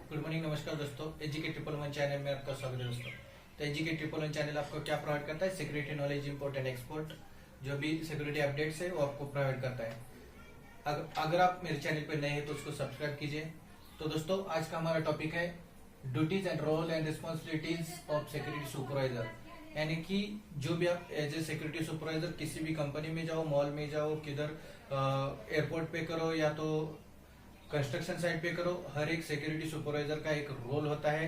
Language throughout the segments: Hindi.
गुड मॉर्निंग, नमस्कार दोस्तों। एजीके ट्रिपल वन चैनल में आपका स्वागत है दोस्तों। तो एजीके ट्रिपल वन चैनल आपको क्या प्रोवाइड करता है? Security knowledge, import and export, जो भी सिक्योरिटी अपडेट्स है वो आपको प्रोवाइड करता है। अगर आप मेरे चैनल पर नए हैं तो उसको सब्सक्राइब कीजिए। तो दोस्तों, आज का हमारा टॉपिक है duties and role and responsibilities of security supervisor. यानी कि जो भी आप एज ए सिक्योरिटी सुपरवाइजर किसी भी कंपनी में जाओ, मॉल में जाओ, किधर एयरपोर्ट पे करो या तो कंस्ट्रक्शन साइट पे करो, हर एक सिक्योरिटी सुपरवाइजर का एक रोल होता है।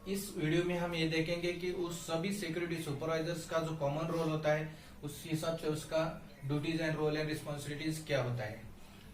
इस वीडियो में हम ये देखेंगे कि उस सभी सिक्योरिटी सुपरवाइजर्स का जो कॉमन रोल होता है उस हिसाब से उसका duties and role and responsibilities क्या होता है।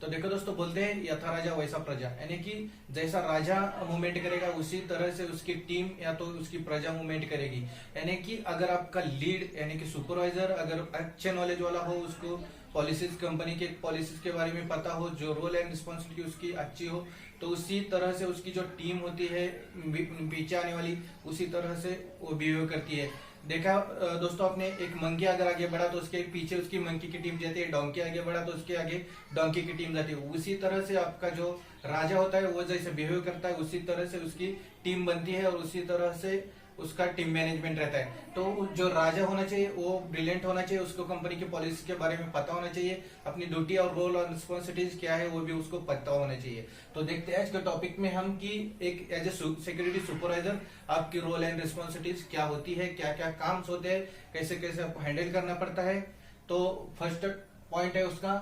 तो देखो दोस्तों, बोलते हैं यथा राजा वैसा प्रजा, यानी कि जैसा राजा मूवमेंट करेगा उसी तरह से उसकी टीम या तो उसकी प्रजा मूवमेंट करेगी। यानी कि अगर आपका लीड यानी कि सुपरवाइजर अगर अच्छे नॉलेज वाला हो, उसको पॉलिसीज, कंपनी के पॉलिसीज के बारे में पता हो, जो रोल एंड रिस्पॉन्सिबिलिटी उसकी अच्छी हो, तो उसी तरह से उसकी जो टीम होती है पीछे आने वाली, उसी तरह से वो बिहेव करती है। देखा दोस्तों आपने, एक मंकी अगर आगे बढ़ा तो उसके पीछे उसकी मंकी की टीम जाती है, डोंकी आगे बढ़ा तो उसके आगे डोंकी की टीम जाती है। उसी तरह से आपका जो राजा होता है वो जैसे बिहेव करता है उसी तरह से उसकी टीम बनती है और उसी तरह से उसका टीम मैनेजमेंट रहता है। तो जो राजा होना चाहिए वो ब्रिलियंट होना चाहिए, उसको कंपनी की पॉलिसी के बारे में पता होना चाहिए, अपनी ड्यूटी और रोल और रिस्पॉन्सिबिलिटीज क्या है वो भी उसको पता होना चाहिए। तो देखते हैं आज के टॉपिक में हम कि एक एज ए सिक्योरिटी सुपरवाइजर आपकी रोल एंड रिस्पॉन्सिबिलिटीज क्या होती है, क्या क्या काम होते हैं, कैसे कैसे आपको हैंडल करना पड़ता है। तो फर्स्ट पॉइंट है उसका,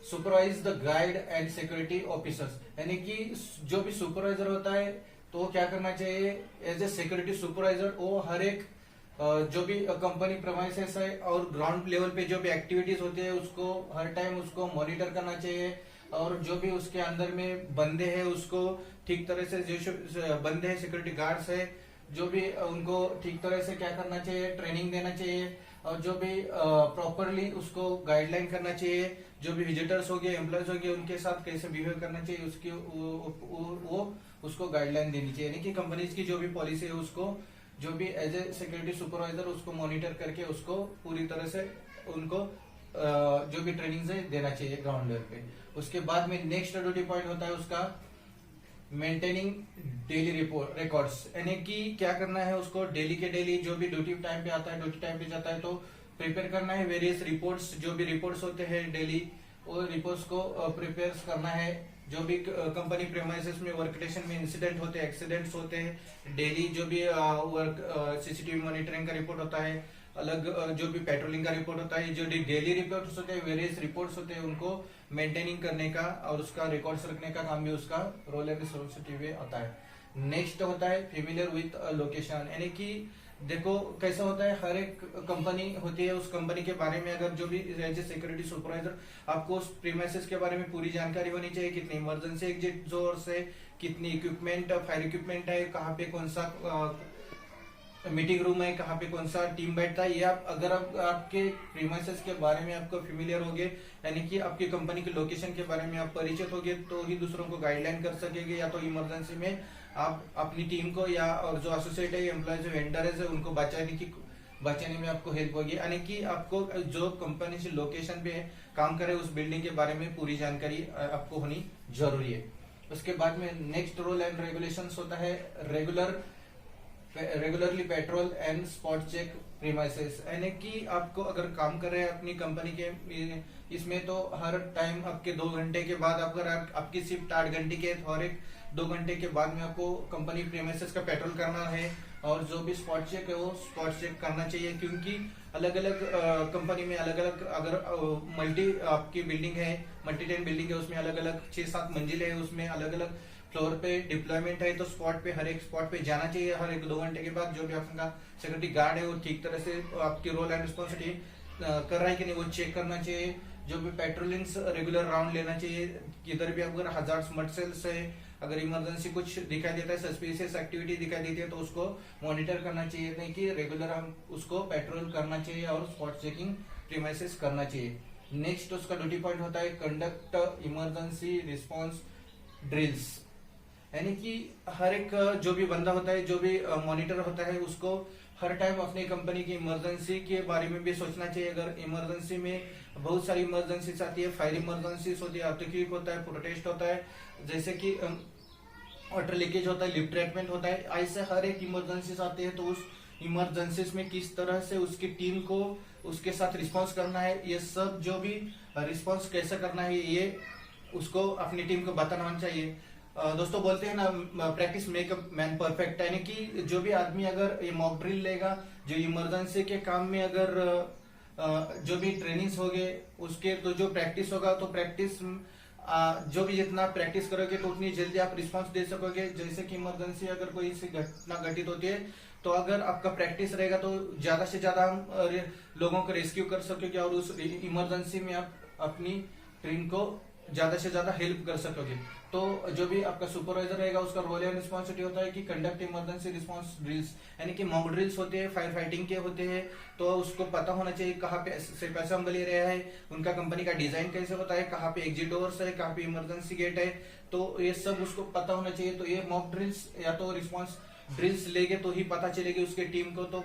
supervise the guide and security officers. यानी कि जो भी सुपरवाइजर होता है तो क्या करना चाहिए एज ए सिक्योरिटी सुपरवाइजर, वो हर एक जो भी कंपनी प्रेमाइसेस है और ग्राउंड लेवल पे जो भी एक्टिविटीज होती है उसको हर टाइम उसको मॉनिटर करना चाहिए। और जो भी उसके अंदर में बंदे हैं उसको ठीक तरह से, जो बंदे हैं सिक्योरिटी गार्ड्स है, जो भी उनको ठीक तरह से क्या करना चाहिए, ट्रेनिंग देना चाहिए। और जो भी प्रॉपरली उसको गाइडलाइन करना चाहिए, जो भी विजिटर्स हो गए, एम्प्लॉयज हो गए, उनके साथ कैसे बिहेव करना चाहिए उसकी वो उसको गाइडलाइन देनी चाहिए। यानी कि कंपनीज की जो भी पॉलिसी है उसको जो भी एज ए सिक्योरिटी सुपरवाइजर उसको मॉनिटर करके उसको पूरी तरह से उनको जो भी ट्रेनिंग है देना चाहिए ग्राउंड लेवल पे। उसके बाद में नेक्स्ट ड्यूटी पॉइंट होता है उसका मेंटेनिंग डेली रिपोर्ट रिकॉर्ड्स। यानी कि क्या करना है उसको डेली के डेली, जो भी ड्यूटी टाइम पे आता है, ड्यूटी टाइम पे जाता है तो प्रिपेयर करना है वेरियस रिपोर्ट्स, जो भी रिपोर्ट्स होते हैं डेली वो रिपोर्ट्स को प्रिपेयर करना है। जो भी कंपनी प्रेमाइसेस में वर्क स्टेशन में इंसिडेंट होते हैं, एक्सीडेंट्स होते हैं, डेली जो भी वर्क सीसीटीवी मॉनिटरिंग का रिपोर्ट होता है, अलग जो भी पेट्रोलिंग का रिपोर्ट होता है, जो डेली रिपोर्ट्स होते हैं, वेरियस रिपोर्ट्स होते हैं, उनको मेंटेनिंग करने का और उसका रिकॉर्ड्स रखने का काम भी उसका रोल एंड रिस्पॉन्सिबिलिटी आता है। नेक्स्ट होता है फेमिलियर विथ लोकेशन। यानी कि देखो कैसा होता है, हर एक कंपनी होती है, उस कंपनी के बारे में अगर जो भी एज ए सिक्योरिटी सुपरवाइजर आपको उस प्रीमाइसेस के बारे में पूरी जानकारी होनी चाहिए। कितनी इमरजेंसी एग्जिट डोर्स है, कितनी इक्विपमेंट, फायर इक्विपमेंट है, कहाँ पे कौन सा मीटिंग रूम है, कहाँ पे कौन सा टीम बैठता है, ये आप अगर आपके प्रीमाइसेस के बारे में आपको फेमिलियर होगे, यानी कि आपकी कंपनी की लोकेशन के बारे में आप परिचित होगे, तो ही दूसरों को गाइडलाइन कर सकेंगे। या तो इमरजेंसी में आप अपनी टीम को या और जो एसोसिएट है, एम्प्लॉयज, वेंडर है, उनको बचाने में आपको हेल्प होगी। यानी कि आपको जो कंपनी से लोकेशन पे काम करे उस बिल्डिंग के बारे में पूरी जानकारी आपको होनी जरूरी है। उसके बाद में नेक्स्ट रोल एंड रेगुलेशंस होता है regularly patrol and spot check premises. यानी कि आपको अगर काम कर रहे हैं अपनी कंपनी के इसमें तो हर टाइम आपके 2 घंटे के बाद, अगर आपकी शिफ्ट 8 घंटे की है तो हर एक 2 घंटे के बाद में आपको कंपनी प्रीमाइसेस का पेट्रोल करना है। और जो भी स्पॉट चेक है वो स्पॉट चेक करना चाहिए, क्योंकि अलग अलग कंपनी में अलग अलग, अगर मल्टी आपकी बिल्डिंग है, मल्टी टेन बिल्डिंग है, उसमें अलग अलग 6-7 मंजिल है, उसमें अलग अलग फ्लोर पे डिप्लॉयमेंट है, तो स्पॉट पे हर एक स्पॉट पे जाना चाहिए हर एक 2 घंटे के बाद। जो भी आपका सिक्योरिटी गार्ड है वो ठीक तरह से आपकी रोल एंड रिस्पॉन्सिबिलिटी कर रहा है कि नहीं वो चेक करना चाहिए। जो भी पेट्रोलिंग्स रेगुलर राउंड लेना चाहिए, किधर भी अगर हजार्ड्स मटेरियल्स है, अगर इमरजेंसी कुछ दिखाई देता है, सस्पिशियस एक्टिविटी दिखाई देती है तो उसको मॉनिटर करना चाहिए, नहीं कि रेगुलर हम उसको पेट्रोल करना चाहिए और स्पॉट चेकिंग प्रीमाइसेस करना चाहिए। नेक्स्ट उसका ड्यूटी पॉइंट होता है कंडक्ट इमरजेंसी रिस्पॉन्स ड्रिल्स। यानी कि हर एक जो भी बंदा होता है, जो भी मॉनिटर होता है, उसको हर टाइम अपनी कंपनी की इमरजेंसी के बारे में भी सोचना चाहिए। अगर इमरजेंसी में बहुत सारी इमरजेंसी आती है, फायर इमरजेंसी होती है, अर्थक्वेक होता है, प्रोटेस्ट होता है, जैसे कि वाटर लीकेज होता है, लिफ्ट ट्रीटमेंट होता है, ऐसे हर एक इमरजेंसीज आते हैं। तो उस इमरजेंसीज में किस तरह से उसकी टीम को उसके साथ रिस्पॉन्स करना है, ये सब जो भी रिस्पॉन्स कैसे करना है, ये उसको अपनी टीम को बताना चाहिए। दोस्तों बोलते हैं ना, practice make a man perfect, यानी कि जो भी आदमी अगर ये मॉक ड्रिल लेगा, जो इमरजेंसी के काम में अगर जो भी ट्रेनिंग्स हो गए उसके तो जो प्रैक्टिस होगा, तो प्रैक्टिस जो भी जितना प्रैक्टिस करोगे तो उतनी जल्दी आप रिस्पांस दे सकोगे। जैसे कि इमरजेंसी अगर कोई सी घटना घटित होती है, तो अगर आपका प्रैक्टिस रहेगा तो ज्यादा से ज्यादा हम लोगों को रेस्क्यू कर सकोगे और उस इमरजेंसी में आप अपनी टीम को ज्यादा से ज्यादा हेल्प कर सकोगे। तो जो भी आपका सुपरवाइजर रहेगा उसका रोल एंड रिस्पॉन्सिबिलिटी होता है कि कंडक्ट इमरजेंसी रिस्पॉन्स ड्रिल्स, यानी कि मॉक ड्रिल्स होते हैं, फायर फाइटिंग के होते हैं। तो उसको पता होना चाहिए कहाँ पे सिर्फ असेंबली रहा है, उनका कंपनी का डिजाइन कैसे होता है, कहाँ पे एग्जिट डोर्स है, कहाँ पे इमरजेंसी गेट है, तो ये सब उसको पता होना चाहिए। तो ये मॉक ड्रिल्स या तो रिस्पॉन्स ड्रिल्स लेंगे तो ही पता चलेगी उसके टीम को। तो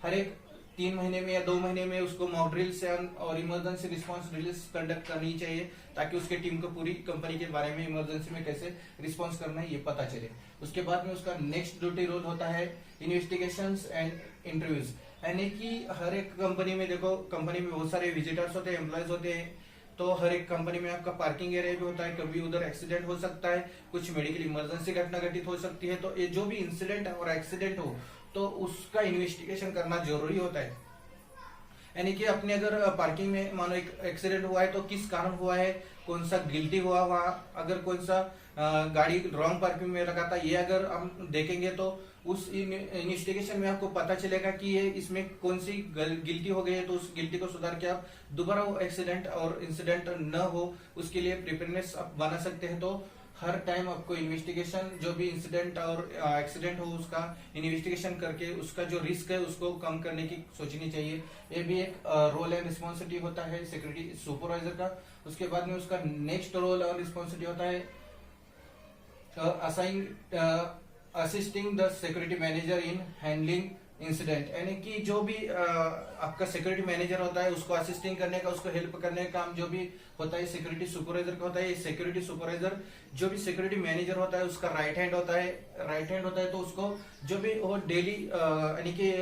हर एक 3 महीने में या 2 महीने में उसको मॉक ड्रिल्स और इमरजेंसी रिस्पांस ड्रिल्स कंडक्ट करनी चाहिए, ताकि उसके टीम को पूरी कंपनी के बारे में इमरजेंसी में कैसे रिस्पांस करना है ये पता चले। उसके बाद में उसका नेक्स्ट ड्यूटी रोल होता है इन्वेस्टिगेशंस एंड इंटरव्यूज, यानी कि हर एक कंपनी में देखो, कंपनी में बहुत सारे विजिटर्स होते हैं, एम्प्लॉयज होते हैं। तो हर एक कंपनी में आपका पार्किंग एरिया भी होता है, कभी उधर एक्सीडेंट हो सकता है, कुछ मेडिकल इमरजेंसी घटना घटित हो सकती है। तो ये जो भी इंसिडेंट और एक्सीडेंट हो तो उसका इन्वेस्टिगेशन करना जरूरी होता है। यानी कि अपने अगर पार्किंग में मानो एक एक्सीडेंट हुआ है तो किस कारण हुआ है, कौन सा गिल्टी हुआ वहां, अगर कौन सा गाड़ी रॉन्ग पार्किंग में रखा था, ये अगर हम देखेंगे तो उस इन्वेस्टिगेशन में आपको पता चलेगा कि ये इसमें कौन सी गिल्टी हो गई है। तो उस गिल्टी को सुधार के आप दोबारा वो एक्सीडेंट और इंसिडेंट न हो, उसके लिए प्रिपेयरनेस आप बना सकते हैं। तो हर टाइम आपको इन्वेस्टिगेशन, जो भी इंसिडेंट और एक्सीडेंट हो उसका इन्वेस्टिगेशन करके उसका जो रिस्क है उसको कम करने की सोचनी चाहिए। ये भी एक रोल एंड रिस्पॉन्सिबिलिटी होता है सिक्योरिटी सुपरवाइजर का। उसके बाद में उसका नेक्स्ट रोल और रिस्पॉन्सिबिलिटी होता है assisting the security manager in handling incident, यानी कि जो भी आपका सिक्योरिटी मैनेजर होता है उसको असिस्टिंग करने का, उसको हेल्प करने का काम जो भी होता है सिक्योरिटी सुपरवाइजर का होता है। सिक्योरिटी सुपरवाइजर जो भी सिक्योरिटी मैनेजर होता है उसका राइट हैंड होता है। तो उसको जो भी वो डेली यानी कि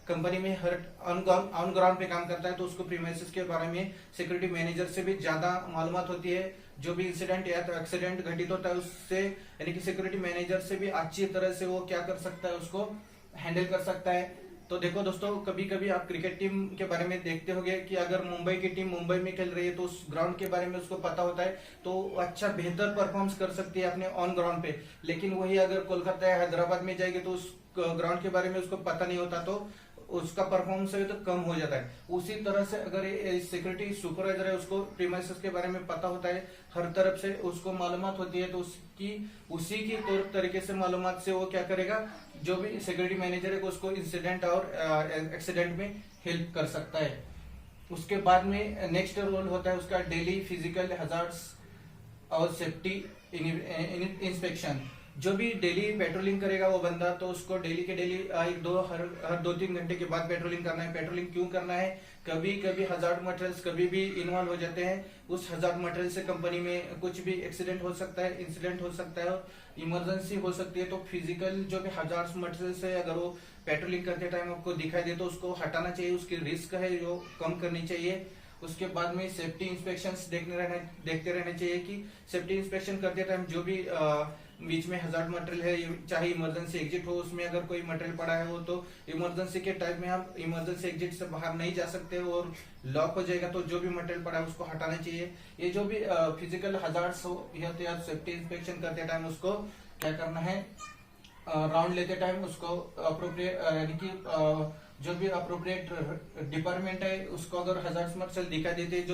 कंपनी में हर ऑन ग्राउंड पे काम करता है, तो उसको प्रीमाइसेस के बारे में सिक्योरिटी मैनेजर से भी ज्यादा मालूमात होती है। जो भी इंसिडेंट या तो एक्सीडेंट घटित होता है उससे, यानी कि सिक्योरिटी मैनेजर से भी अच्छी तरह से वो क्या कर सकता है, उसको हैंडल कर सकता है। तो देखो दोस्तों, कभी कभी आप क्रिकेट टीम के बारे में देखते होंगे कि अगर मुंबई की टीम मुंबई में खेल रही है तो उस ग्राउंड के बारे में उसको पता होता है, तो अच्छा बेहतर परफॉर्मेंस कर सकती है अपने ऑन ग्राउंड पे। लेकिन वही अगर कोलकाता या हैदराबाद में जाएगी तो उस ग्राउंड के बारे में उसको पता नहीं होता, तो उसका परफॉर्मेंस है तो कम हो जाता है। उसी तरह से अगर सिक्योरिटी सुपरवाइजर है उसको प्रीमाइसेस के बारे में पता होता है, हर तरफ से उसको मालूमात होती है, तो उसी की तौर तरीके से मालूमात से वो क्या करेगा, जो भी सिक्योरिटी मैनेजर है उसको इंसिडेंट और एक्सीडेंट में हेल्प कर सकता है। उसके बाद में नेक्स्ट रोल होता है उसका डेली फिजिकल हजार्ड्स और सेफ्टी इंस्पेक्शन। जो भी डेली पेट्रोलिंग करेगा वो बंदा, तो उसको डेली के डेली हर 2-3 घंटे के बाद पेट्रोलिंग करना है। पेट्रोलिंग क्यों करना है, कभी कभी हजार्ड मटेरियल्स कभी भी इन्वॉल्व हो जाते हैं, उस हजार्ड मटेरियल से कंपनी में कुछ भी एक्सीडेंट हो सकता है, इंसिडेंट हो सकता है, इमरजेंसी हो सकती है। तो फिजिकल जो भी हजार्ड मटेरियल्स है अगर वो पेट्रोलिंग करते टाइम आपको दिखाई दे तो उसको हटाना चाहिए, उसकी रिस्क है जो कम करनी चाहिए। उसके बाद में सेफ्टी इंस्पेक्शंस देखते रहने चाहिए कि सेफ्टी इंस्पेक्शन करते टाइम जो भी बीच में हजार्ड मटेरियल है, चाहे इमरजेंसी एग्जिट हो, उसमें अगर कोई मटेरियल पड़ा है वो तो इमरजेंसी के टाइम में हम इमरजेंसी एग्जिट से बाहर नहीं जा सकते और लॉक हो जाएगा, तो जो भी मटेरियल पड़ा है उसको हटाना चाहिए। ये जो भी फिजिकल हजार्ड्स हो या सेफ्टी इंस्पेक्शन करते टाइम उसको क्या करना है, राउंड लेते टाइम उसको अप्रोप्रिएट, यानी कि जो भी अप्रोप्रिएट डिपार्टमेंट है उसको अगर हजार्ड्स मटेरियल दिखाई देते हैं,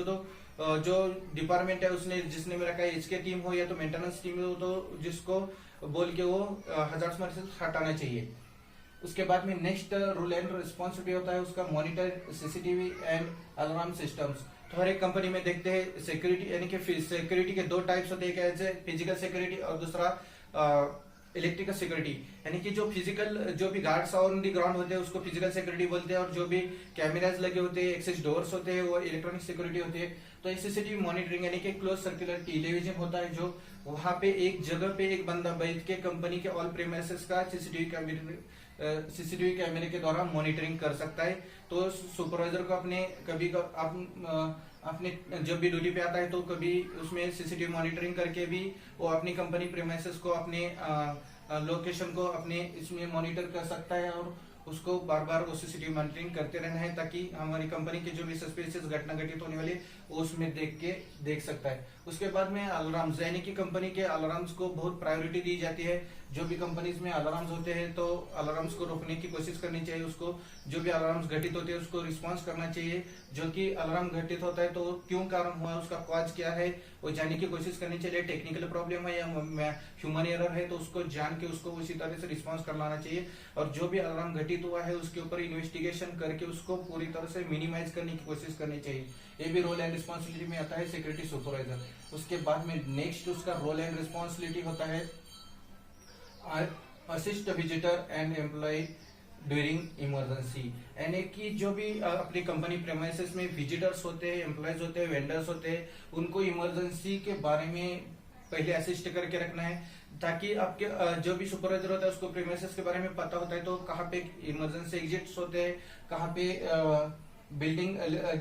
जो डिपार्टमेंट है उसने जिसने में रखा है, इसके टीम हो या तो मेंटेनेंस टीम हो, तो जिसको बोल के वो हजार्ड्स मटेरियल हटाना चाहिए। उसके बाद में नेक्स्ट रूल एंड रिस्पॉन्सिबिलिटी होता है उसका monitor CCTV and alarm systems. तो हर एक कंपनी में देखते हैं सिक्योरिटी, यानी कि सिक्योरिटी के 2 टाइप्स होते हैं, कैसे फिजिकल सिक्योरिटी और दूसरा इलेक्ट्रिकल सिक्योरिटी। यानी कि जो फिजिकल जो भी गार्ड्स ऑन दी ग्राउंड होते हैं उसको फिजिकल सिक्योरिटी बोलते हैं, और जो भी कैमराज लगे होते हैं, एक्सेस डोर्स होते हैं, वो इलेक्ट्रॉनिक सिक्योरिटी होती है। तो सीसीटीवी मॉनिटरिंग यानी कि क्लोज सर्कुलर टेलीविजन होता है जो वहां पे एक जगह पे एक बंदा बैठ के कंपनी के ऑल प्रीमाइसेस का सीसीटीवी कैमरे के द्वारा मॉनिटरिंग कर सकता है। तो सुपरवाइजर को अपने जब भी ड्यूटी पे आता है तो कभी उसमें सीसीटीवी मॉनिटरिंग करके भी वो अपनी कंपनी प्रीमाइसेस को अपने लोकेशन को अपने इसमें मॉनिटर कर सकता है और उसको बार बार वो सीसीटीवी मॉनिटरिंग करते रहना है ताकि हमारी कंपनी की जो भी सस्पिशियस घटना घटित होने वाली वो उसमें देख सकता है। उसके बाद में अलार्म्स, यानी कि कंपनी के अलार्म्स को बहुत प्रायोरिटी दी जाती है। जो भी कंपनीज में अलार्म्स होते हैं तो अलार्म्स को रोकने की कोशिश करनी चाहिए, उसको जो भी अलार्म्स घटित होते हैं उसको रिस्पॉन्स करना चाहिए। जो कि अलार्म घटित होता है तो क्यों कारण हुआ, उसका कॉज क्या है वो जानने की कोशिश करनी चाहिए। टेक्निकल प्रॉब्लम है या ह्यूमन एरर है तो उसको जान के उसको उसी तरह से रिस्पॉन्स कर लाना चाहिए। और जो भी अलार्म घटित हुआ है उसके ऊपर इन्वेस्टिगेशन करके उसको पूरी तरह से मिनिमाइज करने की कोशिश करनी चाहिए। ये भी रोल एंड रिस्पॉन्सिबिलिटी में आता है सिक्योरिटी सुपरवाइजर। उसके बाद में नेक्स्ट उसका रोल एंड रिस्पॉन्सिबिलिटी होता है assist visitor and employ during emergency, यानी कि जो भी अपनी कंपनी प्रेमाइसेस में विजिटर्स होते हैं, एम्प्लॉयज होते हैं, वेंडर्स होते हैं, उनको इमरजेंसी के बारे में पहले असिस्ट करके रखना है ताकि आपके जो भी सुपरवाइजर होता है उसको प्रेमाइसेस के बारे में पता होता है तो कहाँ पे इमरजेंसी एग्जिट्स होते हैं, कहाँ पे बिल्डिंग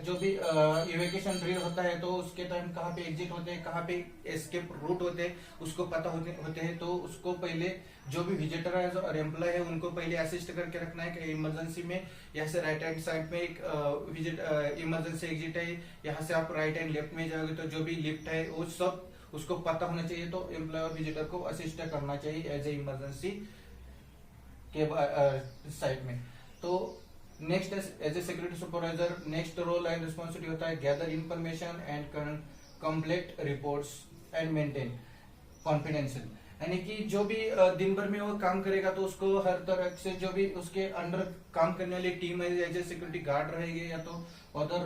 जो भी इवेक्यूएशन ड्रिल होता है तो उसके टाइम कहाँ पे एग्जिट होते हैं, कहाँ पे एस्केप रूट होते हैं उसको पता होते हैं। तो उसको पहले जो भी विजिटर है और एम्प्लॉय है उनको पहले असिस्ट करके रखना है कि इमरजेंसी में यहाँ से राइट हैंड साइड में एक इमरजेंसी एग्जिट है, यहाँ से आप राइट हैंड लेफ्ट में जाओगे तो जो भी लिफ्ट है वो सब उसको पता होना चाहिए। तो एम्प्लॉय और विजिटर को असिस्ट करना चाहिए एज ए इमरजेंसी के साइड में। तो next as a security supervisor next role and responsibility होता है gather information and complete reports and maintain confidential, यानी कि जो भी दिन भर में वो काम करेगा तो उसको हर तरह से जो भी उसके अंडर काम करने वाली टीम है, एज ए सिक्योरिटी गार्ड रहेगी या तो अदर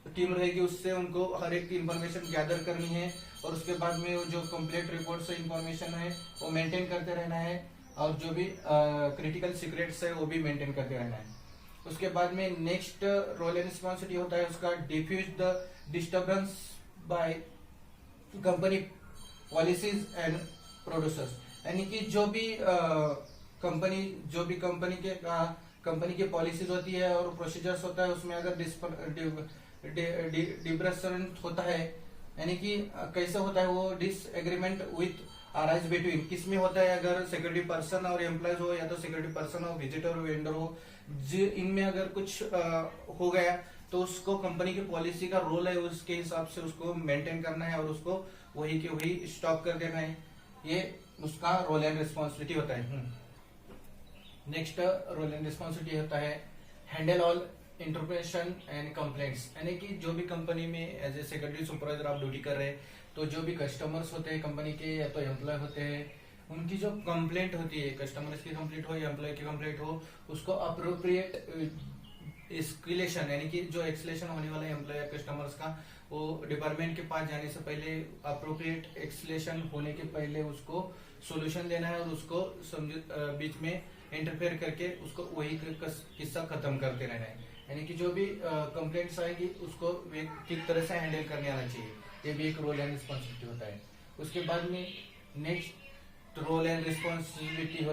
टीम रहेगी, उससे उनको हर एक इन्फॉर्मेशन गैदर करनी है और उसके बाद में वो जो कंप्लीट रिपोर्ट्स इन्फॉर्मेशन है वो मेंटेन करते रहना है और जो भी क्रिटिकल सीक्रेट्स है वो भी मेंटेन करते रहना है। उसके बाद में नेक्स्ट रोल एंड रिस्पॉन्सिबिलिटी होता है उसका diffuse the disturbance by company policies and producers, यानी कि जो भी कंपनी की पॉलिसीज होती है और प्रोसीजर्स होता है उसमें अगर डिब्रेशन होता है, यानी कि कैसे होता है वो डिसएग्रीमेंट विथ अराइज बिटवीन किस में होता है, अगर सिक्योरिटी पर्सन और एम्प्लॉयज हो या तो सिक्योरिटी पर्सन हो, विजिटर हो, वेंडर हो, इनमें अगर कुछ हो गया तो उसको कंपनी की पॉलिसी का रोल है उसके हिसाब से उसको मेंटेन करना है और उसको वही के वही स्टॉप कर देना है। ये उसका रोल एंड रिस्पॉन्सिबिलिटी होता है। नेक्स्ट रोल एंड रिस्पॉन्सिबिलिटी होता है handle all interpretation and complaints, यानी कि जो भी कंपनी में एज ए सिक्योरिटी सुपरवाइजर आप ड्यूटी कर रहे हैं तो जो भी कस्टमर्स होते हैं कंपनी के या तो एम्प्लॉय होते हैं उनकी जो कंप्लेंट होती है, कस्टमर्स की कंप्लेंट हो या एम्प्लॉय की कंप्लेंट हो, उसको अप्रोप्रिएट एस्केलेशन, यानी कि जो एक्सलेशन होने वाला है एम्प्लॉय या कस्टमर्स का वो डिपार्टमेंट के पास जाने से पहले अप्रोप्रिएट एक्सलेशन होने के पहले उसको सोल्यूशन देना है और उसको बीच में इंटरफेयर करके उसको वही किस्सा खत्म करते रहना है, यानी कि जो भी कंप्लेंट्स आएगी उसको ठीक तरह से हैंडल करने आना चाहिए। ये भी एक रोल एंड रिस्पॉन्सिबिलिटी होता है। उसके बाद में नेक्स्ट रोल एंड रिस्पॉन्सिबिलिटी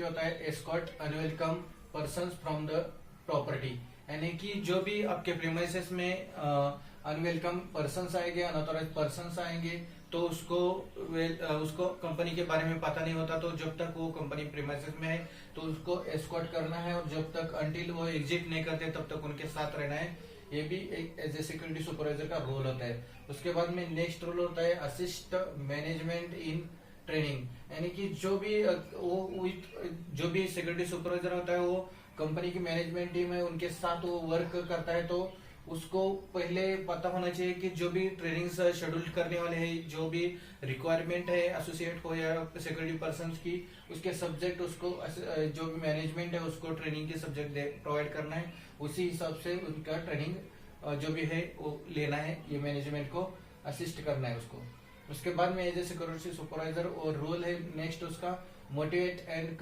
होता है escort unwelcome persons from the property, यानी कि जो भी आपके प्रीमाइसेस में अनवेलकम पर्संस आएंगे, अनऑथराइज्ड पर्संस आएंगे तो उसको कंपनी के बारे में पता नहीं होता, तो जब तक वो कंपनी प्रीमाइसेस में है तो उसको एस्कॉर्ट करना है और जब तक अंटिल वो एग्जिट नहीं करते तब तक उनके साथ रहना है। ये भी एक एज ए सिक्योरिटी सुपरवाइजर का रोल होता है। उसके बाद में नेक्स्ट रोल होता है असिस्ट मैनेजमेंट इन ट्रेनिंग, यानी कि जो भी सिक्योरिटी सुपरवाइजर होता है वो कंपनी की मैनेजमेंट टीम है उनके साथ वो वर्क करता है, तो उसको पहले पता होना चाहिए कि जो भी ट्रेनिंग्स शेड्यूल करने वाले हैं, जो भी रिक्वायरमेंट है एसोसिएट हो या सिक्योरिटी पर्सन की, उसके सब्जेक्ट उसको जो भी मैनेजमेंट है उसको ट्रेनिंग के सब्जेक्ट प्रोवाइड करना है, उसी हिसाब से उनका ट्रेनिंग जो भी है वो लेना है, ये मैनेजमेंट को असिस्ट करना है उसको। उसके बाद में एज ए सिक्योरिटी सुपरवाइजर और रोल है नेक्स्ट उसका मोटिवेट एंड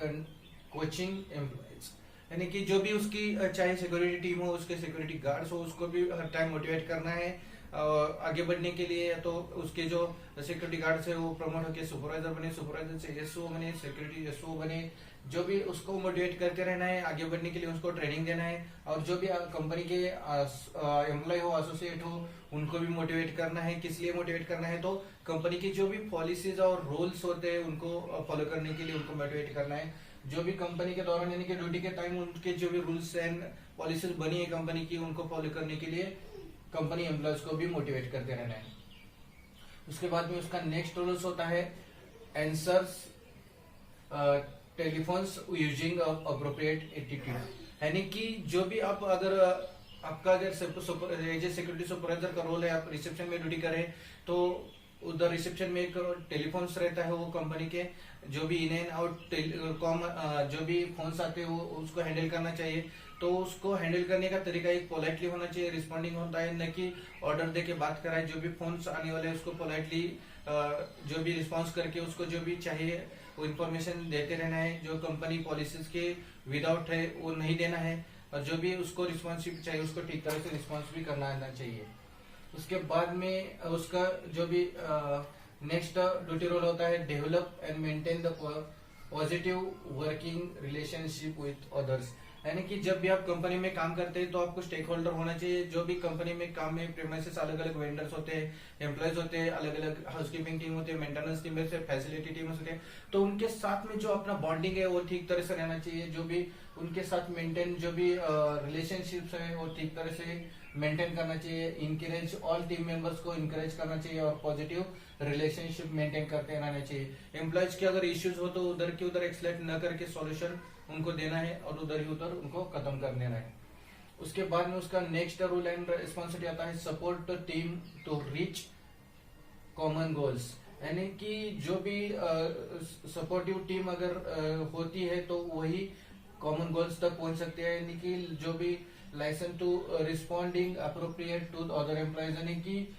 कोचिंग एम्प्लॉयज, यानी कि जो भी उसकी चाहे सिक्योरिटी टीम हो, उसके सिक्योरिटी गार्ड्स हो, उसको भी हर टाइम मोटिवेट करना है आगे बढ़ने के लिए, या तो उसके जो सिक्योरिटी गार्ड है वो प्रमोट होकर सुपरवाइजर बने, सुपरवाइजर से एसओ बने, सेक्रेटरी एसओ बने, जो भी उसको मोटिवेट करते रहना है आगे बढ़ने के लिए, उसको ट्रेनिंग देना है। और जो भी कंपनी के एम्प्लॉय हो, एसोसिएट हो, उनको भी मोटिवेट करना है। किस लिए मोटिवेट करना है, तो कंपनी की जो भी पॉलिसीज और रूल्स होते हैं उनको फॉलो करने के लिए उनको मोटिवेट करना है। जो भी कंपनी के दौरान यानी कि ड्यूटी के टाइम उनके जो भी रूल्स एंड पॉलिसीज बनी है कंपनी की, उनको फॉलो करने के लिए कंपनी एम्प्लॉयज को भी मोटिवेट करते रहना है। उसके बाद में उसका नेक्स्ट रूल्स होता है answers telephones using appropriate attitude, यानी कि जो भी आप अगर आपका अगर सिक्योरिटी सुपरवाइजर का रोल है, आप रिसेप्शन में ड्यूटी करें तो उधर रिसेप्शन में एक टेलीफोन्स रहता है, वो कंपनी के जो भी इन एंड आउट जो भी फोन्स आते हैं वो उसको हैंडल करना चाहिए। तो उसको हैंडल करने का तरीका एक पोलाइटली होना चाहिए, रिस्पॉन्डिंग होता है, न कि ऑर्डर देके बात कराए। जो भी फोन्स आने वाले हैं उसको पोलाइटली जो भी रिस्पॉन्स करके उसको जो भी चाहिए वो इन्फॉर्मेशन देते रहना है। जो कंपनी पॉलिसीज के विदाउट है वो नहीं देना है, और जो भी उसको रिस्पॉन्सिव चाहिए उसको ठीक तरह से रिस्पॉन्स भी करना आना चाहिए। उसके बाद में उसका जो भी नेक्स्ट ड्यूटी रोल होता है develop and maintain the positive working relationship with others, यानी कि जब भी आप कंपनी में काम करते हैं तो आपको स्टेक होल्डर होना चाहिए। जो भी कंपनी में काम में प्रीमाइसेस अलग अलग वेंडर्स होते हैं, एम्प्लॉयज होते हैं, अलग अलग हाउसकीपिंग टीम होते हैं, मेंटेनेंस टीम होते हैं, फैसिलिटी टीम होते हैं, तो उनके साथ में जो अपना बॉन्डिंग है वो ठीक तरह से रहना चाहिए। जो भी उनके साथ मेंटेन जो भी रिलेशनशिप्स है वो ठीक तरह से मेंटेन करना चाहिए। इनकरेज ऑल टीम मेंबर्स को इनकरेज करना चाहिए और पॉजिटिव रिलेशनशिप मेंटेन करते रहना चाहिए। एम्प्लॉयज के अगर इश्यूज हो तो उधर की उधर एक्सलेट न करके सॉल्यूशन उनको देना है और उधर ही उधर उनको खत्म कर देना है। उसके बाद में उसका नेक्स्ट रूल एंड रिस्पॉन्सिबिलिटी आता है support team to reach common goals, यानी कि जो भी सपोर्टिव टीम अगर होती है तो वही कॉमन गोल्स तक पहुंच सकते हैं। यानी कि जो भी license to responding appropriate to other employees, यानी कि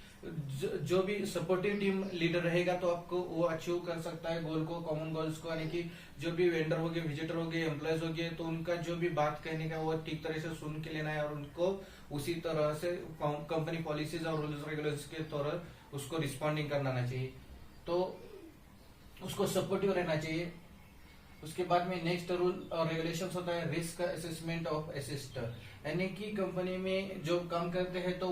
जो भी सपोर्टिव टीम लीडर रहेगा तो आपको वो अचीव कर सकता है गोल को, कॉमन गोल्स को। यानी कि जो भी वेंडर हो गए, विजिटर हो गए, एम्प्लॉयज हो गए, तो उनका जो भी बात कहने का वो ठीक तरह से सुन के लेना है और उनको उसी तरह से कंपनी पॉलिसीज और रूल्स रेगुलेशंस के तौर उसको रिस्पॉन्डिंग करना आना चाहिए, तो उसको सपोर्टिव रहना चाहिए। उसके बाद में नेक्स्ट रूल और रेगुलेशंस होता है रिस्क असेसमेंट ऑफ असिस्टर, यानी कि कंपनी में जो काम करते हैं तो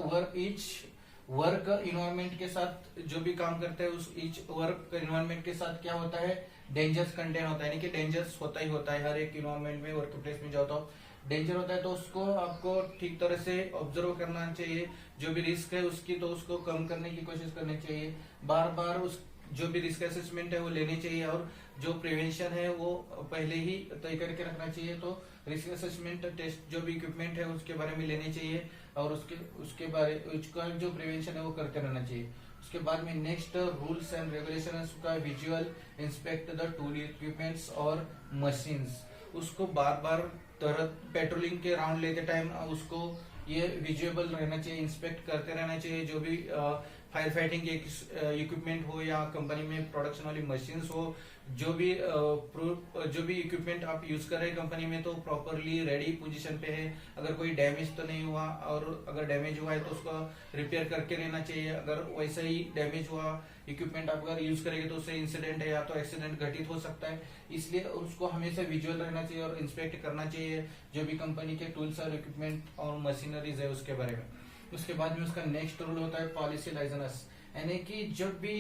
वर्क इन्वायरमेंट के साथ जो भी काम करते हैं उस ईच वर्क इन्वायरमेंट के साथ क्या होता है डेंजर्स कंटेंट होता है, यानी कि डेंजर्स होता ही होता है। हर एक इन्वायरमेंट में वर्क प्लेस में जाओ तो डेंजर होता है, तो उसको आपको ठीक तरह से ऑब्जर्व करना चाहिए। जो भी रिस्क है उसकी तो उसको कम करने की कोशिश करनी चाहिए। बार बार उस जो भी रिस्क असेसमेंट है वो लेनी चाहिए, और जो प्रिवेंशन है वो पहले ही तय करके रखना चाहिए। तो रिस्क असेसमेंट टेस्ट जो भी इक्विपमेंट है उसके बारे में लेने चाहिए, और उसका जो प्रिवेंशन है वो करते रहना चाहिए। उसके बाद में नेक्स्ट रूल्स एंड रेगुलेशंस का visual inspect the tool equipments और मशीन्स, उसको बार बार पेट्रोलिंग के राउंड लेते टाइम उसको ये विजुअल रहना चाहिए, इंस्पेक्ट करते रहना चाहिए। जो भी फायर फाइटिंग के इक्विपमेंट हो या कंपनी में प्रोडक्शन वाली मशीन्स हो, जो भी इक्विपमेंट आप यूज कर रहे हैं कंपनी में तो प्रॉपरली रेडी पोजीशन पे है। अगर कोई डैमेज तो नहीं हुआ, और अगर डैमेज हुआ है तो उसको रिपेयर करके रहना चाहिए। अगर वैसा ही डैमेज हुआ इक्विपमेंट आप अगर यूज करेंगे तो उससे इंसिडेंट है या तो एक्सीडेंट घटित हो सकता है, इसलिए उसको हमेशा विजुअल रहना चाहिए और इंस्पेक्ट करना चाहिए जो भी कंपनी के टूल्स और इक्विपमेंट और मशीनरीज है उसके बारे में। उसके बाद में उसका नेक्स्ट रूल होता है पॉलिसी लाइसेंस, यानी कि जब भी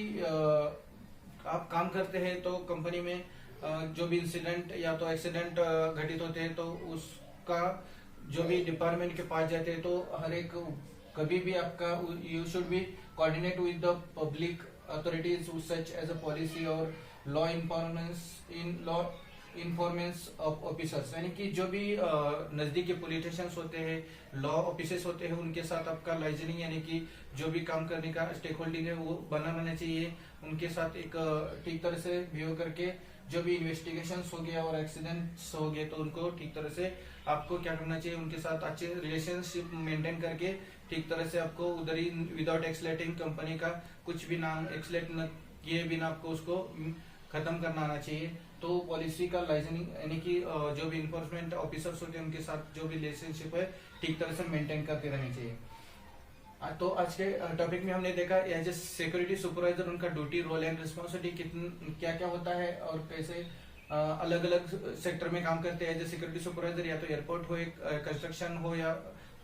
आप काम करते हैं तो कंपनी में जो भी इंसिडेंट या तो एक्सीडेंट घटित होते हैं तो उसका जो भी डिपार्टमेंट के पास जाते हैं तो हर एक कभी भी आपका you should be coordinate with the public authorities such as a policy और लॉ इन्फॉर्मेंस ऑफ ऑफिसर्स, यानी कि जो भी नजदीकी पुलिस स्टेशन होते हैं, लॉ ऑफिसर्स होते हैं, उनके साथ आपका लाइजनिंग यानी कि जो भी काम करने का स्टेक होल्डिंग है वो बना रहना चाहिए। उनके साथ एक ठीक तरह से बिहेव करके जो भी इन्वेस्टिगेशन हो गया और एक्सीडेंट्स हो गए तो उनको ठीक तरह से आपको क्या करना चाहिए, उनके साथ अच्छे रिलेशनशिप मेंटेन करके ठीक तरह से आपको उधर ही विदाउट एक्सलेटिंग कंपनी का कुछ भी नाम एक्सलेट न किए बिना आपको उसको खत्म करना आना चाहिए। तो पॉलिसी का लाइसेंसिंग यानी कि जो भी इन्फोर्समेंट ऑफिसर्स होते हैं उनके साथ जो भी रिलेशनशिप है ठीक तरह से मेंटेन करते रहनी चाहिए। तो आज के टॉपिक में हमने देखा एज ए सिक्योरिटी सुपरवाइजर उनका ड्यूटी रोल एंड रिस्पॉन्सिबिलिटी कितन क्या क्या होता है और कैसे अलग अलग सेक्टर में काम करते हैं एज ए सिक्योरिटी सुपरवाइजर, या तो एयरपोर्ट हो, कंस्ट्रक्शन हो, या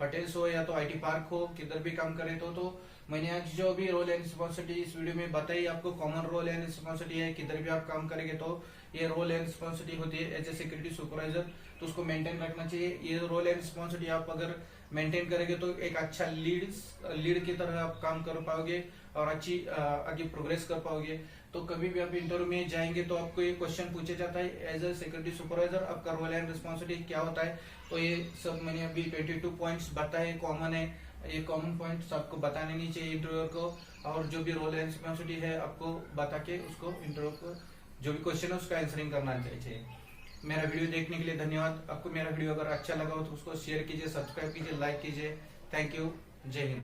होटल्स हो, या तो आईटी पार्क हो, किधर भी काम करे तो मैंने आज जो भी रोल एंड रिस्पॉन्सिबिलिटी इस वीडियो में बताई आपको, कॉमन रोल एंड रिस्पॉन्सिबिलिटी है, किधर भी आप काम करेंगे तो ये रोल एंड रिस्पॉन्सिबिलिटी होती है एज ए सिक्योरिटी सुपरवाइजर, तो उसको मेंटेन रखना चाहिए। ये रोल एंड रिस्पॉन्सिबिलिटी आप अगर मेंटेन करेंगे तो एक अच्छा लीड की तरह आप काम कर पाओगे और अच्छी आगे प्रोग्रेस कर पाओगे। तो कभी भी आप इंटरव्यू में जाएंगे तो आपको ये क्वेश्चन पूछा जाता है एज ए सिक्योरिटी सुपरवाइजर आपका रोल एंड रिस्पॉन्सिबिलिटी क्या होता है। तो ये सब मैंने अभी 22 पॉइंट्स बताए, कॉमन है, ये कॉमन पॉइंट्स आपको बताने नहीं चाहिए इंटरव्यू को, और जो भी रोल एंड रिस्पॉन्सिबिलिटी है आपको बता के उसको इंटरव्यू को जो भी क्वेश्चन है उसका आंसरिंग करना चाहिए। मेरा वीडियो देखने के लिए धन्यवाद। आपको मेरा वीडियो अगर अच्छा लगा हो तो उसको शेयर कीजिए, सब्सक्राइब कीजिए, लाइक कीजिए। Thank you. जय हिंद।